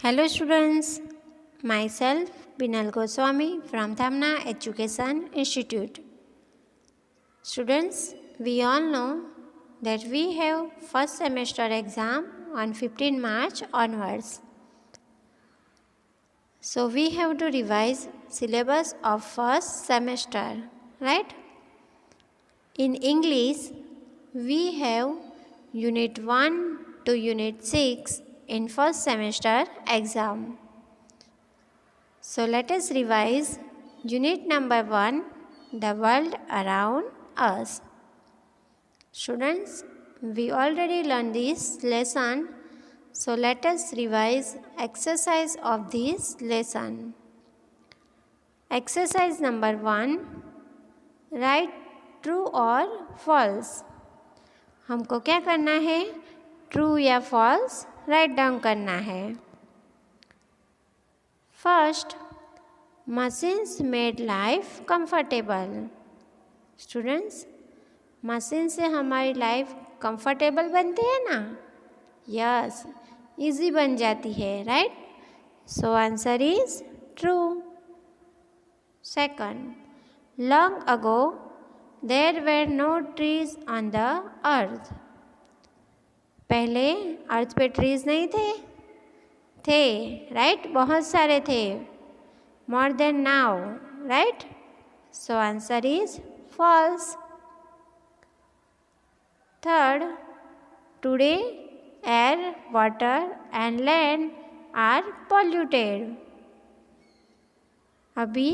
Hello students, myself Binal Goswami from Thamna Education Institute. Students, we all know that we have first semester exam on 15 March onwards. So we have to revise syllabus of first semester, right? In English, we have Unit 1 to Unit 6 in first semester exam. So let us revise Unit number 1, the world around us. Students, we already learned this lesson, so let us revise exercise of this lesson. Exercise number 1, write true or false. हमको क्या करना है? True या false write down करना है. First, machines made life comfortable. Students, machine से हमारी life comfortable बनती है ना? यस, इजी बन जाती है, right? So answer is true. Second, long ago there were no trees on the earth. पहले अर्थ पे ट्रीज नहीं थे, राइट? बहुत सारे थे. More than now, right? So answer is false. Third, today air, water and land are polluted. अभी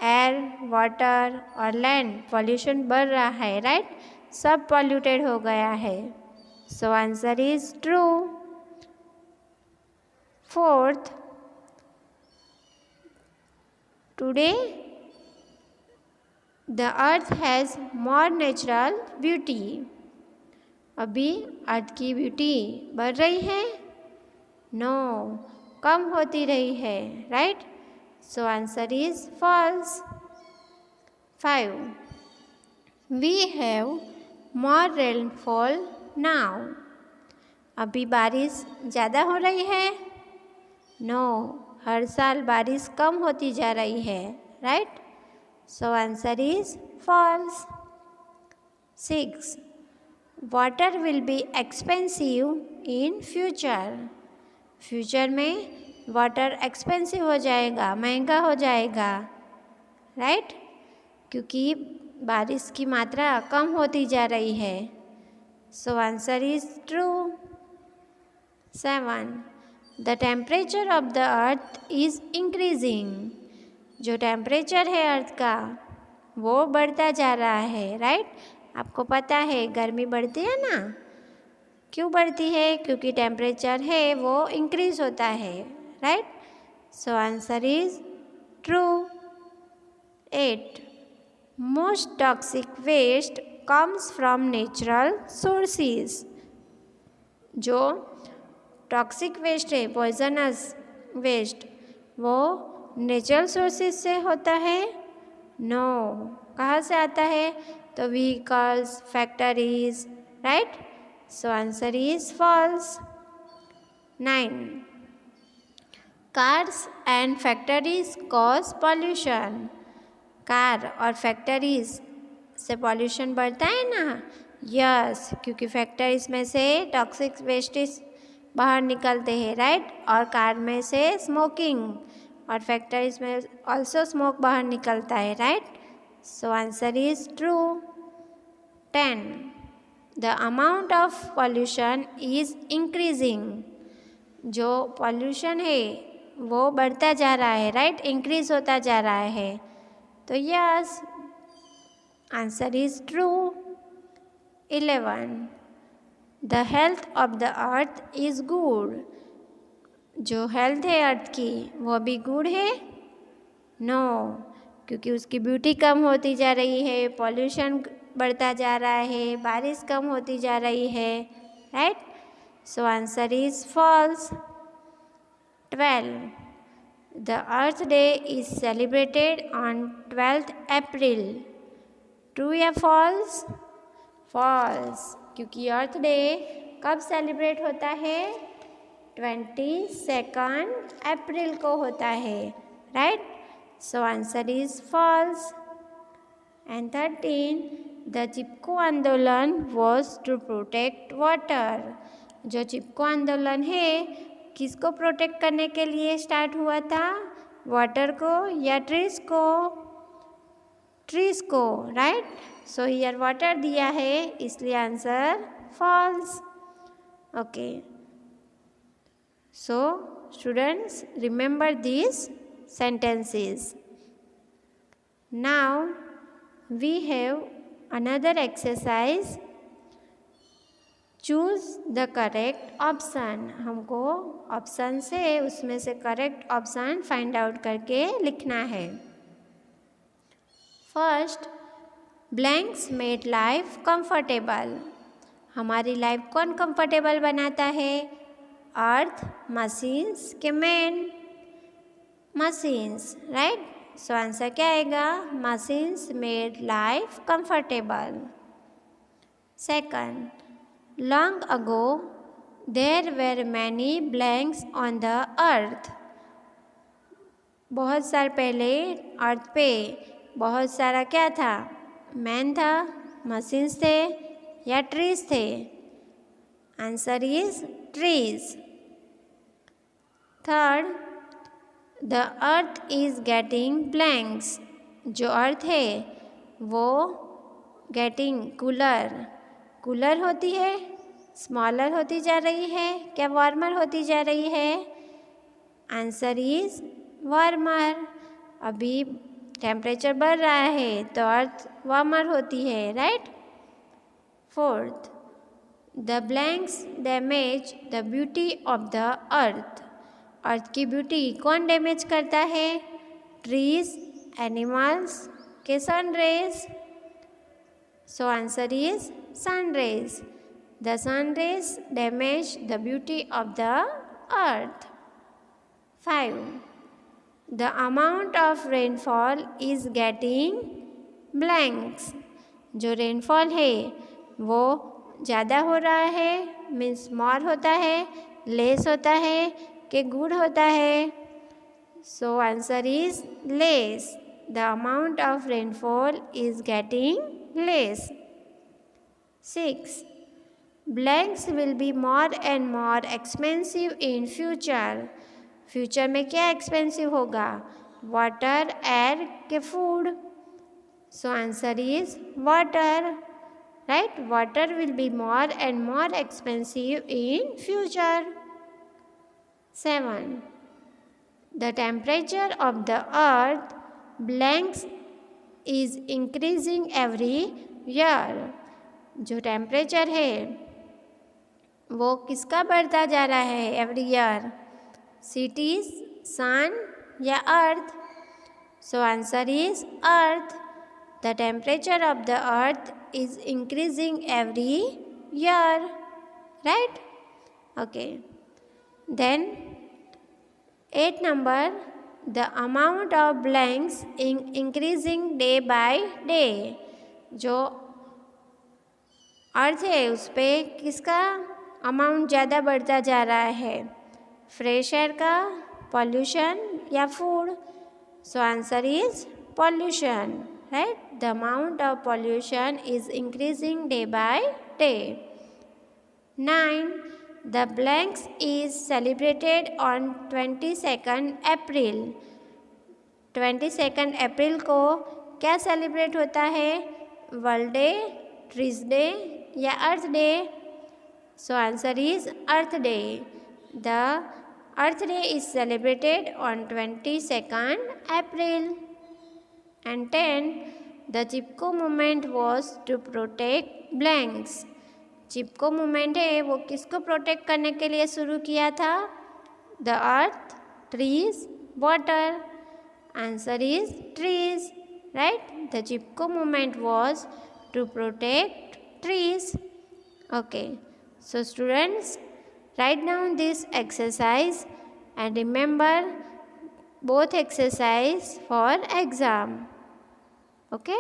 air, water और land pollution बढ़ रहा है, राइट? सब पॉल्यूटेड हो गया है. सो answer is true. Fourth, today the earth has more natural beauty. अभी अर्थ की ब्यूटी बढ़ रही है? नो, कम होती रही है, right? So answer is false. 5, we have more rainfall now. अभी बारिश ज़्यादा हो रही है? नो, हर साल बारिश कम होती जा रही है, right? So answer is false. 6, water will be expensive in future. Future में वाटर एक्सपेंसिव हो जाएगा, महंगा हो जाएगा, राइट? क्योंकि बारिश की मात्रा कम होती जा रही है. सो answer is true. 7, the temperature of the earth is increasing. जो टेम्परेचर है अर्थ का वो बढ़ता जा रहा है, राइट? आपको पता है गर्मी बढ़ती है ना? क्यों बढ़ती है? क्योंकि टेम्परेचर है वो इंक्रीज होता है, right? So answer is true. 8, most toxic waste comes from natural sources. जो टॉक्सिक वेस्ट है, पॉइजनस वेस्ट, वो नेचुरल सोर्सेज से होता है? नो, कहाँ से आता है? तो vehicles, factories, right? So answer is false. 9, cars and factories cause pollution. Car और फैक्ट्रीज से पॉल्यूशन बढ़ता है ना? यस, क्योंकि फैक्ट्रीज में से टॉक्सिक वेस्टेज बाहर निकलते हैं, राइट? और कार में से स्मोकिंग और फैक्ट्रीज में ऑल्सो स्मोक बाहर निकलता है, right? So answer is true. 10, the amount of pollution is increasing. जो पॉल्यूशन है वो बढ़ता जा रहा है, राइट? इंक्रीज होता जा रहा है. तो yes, answer is true. 11, the health of the earth is good. जो हेल्थ है अर्थ की वो भी गुड है? नो, क्योंकि उसकी ब्यूटी कम होती जा रही है, पॉल्यूशन बढ़ता जा रहा है, बारिश कम होती जा रही है, right? So answer is false. 12, the earth day is celebrated on 12th April. True या फॉल्स? फॉल्स, क्योंकि अर्थ डे कब सेलिब्रेट होता है? 22 अप्रैल को होता है, right? So answer is false. And 13, the Chipko आंदोलन वॉज टू प्रोटेक्ट वाटर। जो चिपको आंदोलन है किसको प्रोटेक्ट करने के लिए स्टार्ट हुआ था? वाटर को या ट्रीज को? ट्रीज को, राइट? सो हियर वाटर दिया है, इसलिए answer false. Okay, so students remember this sentences. Now we have another exercise. Choose the correct option. हमको ऑप्शन से उसमें से करेक्ट ऑप्शन फाइंड आउट करके लिखना है। First, blanks made life comfortable. हमारी लाइफ कौन कंफर्टेबल बनाता है? अर्थ, मशीन्स के man? Machines, right? So answer क्या आएगा? Machines made life comfortable. Second, long ago there were many blanks on the earth. बहुत साल पहले अर्थ पे बहुत सारा क्या था? मैन था, मशीन्स थे या ट्रीज थे? Answer is trees. Third, the earth is getting blanks. जो अर्थ है वो गेटिंग कूलर। कूलर होती है, स्मॉलर होती जा रही है क्या वार्मर होती जा रही है? Answer is warmer. अभी टेम्परेचर बढ़ रहा है तो अर्थ वार्मर होती है, right? Fourth, the blanks damage the beauty of the earth. Earth की ब्यूटी कौन डैमेज करता है? ट्रीज, एनिमल्स के sun rays? So answer is sun rays. The sun rays damage the beauty of the earth. 5, the amount of rainfall is getting blanks. जो rainfall है वो ज़्यादा हो रहा है, मीन्स मोर होता है, लेस होता है कि गुड होता है? सो answer is less. The amount of rainfall is getting less. 6, blanks will be more and more expensive in future. Future में क्या एक्सपेंसिव होगा? वाटर, एयर के food? So answer is water, right? Water will be more and more expensive in future. 7, the temperature of the earth blanks is increasing every year. जो temperature है वो किसका बढ़ता जा रहा है एवरी ईयर? सिटीज, सन या earth? So answer is earth. The temperature of the earth is increasing every year, right? Okay, then 8 number, the amount of blanks increasing day by day. जो अर्थ है उस पर किसका अमाउंट ज़्यादा बढ़ता जा रहा है? फ्रेश एयर का, पॉल्यूशन या food? So answer is pollution, right? The amount of pollution is increasing day by day. 9, the blanks is celebrated on 22 April. 22 अप्रैल को क्या सेलिब्रेट होता है? वर्ल्ड डे, ट्रीज डे या earth day? So answer is earth day. The earth day is celebrated on 22 April. And 10, the Chipko movement was to protect blanks. Chipko movement है वो किसको protect करने के लिए शुरू किया था? The earth, trees, water? Answer is trees, right? The Chipko movement was to protect trees. Okay, so students write down this exercise and remember both exercise for exam. Okay.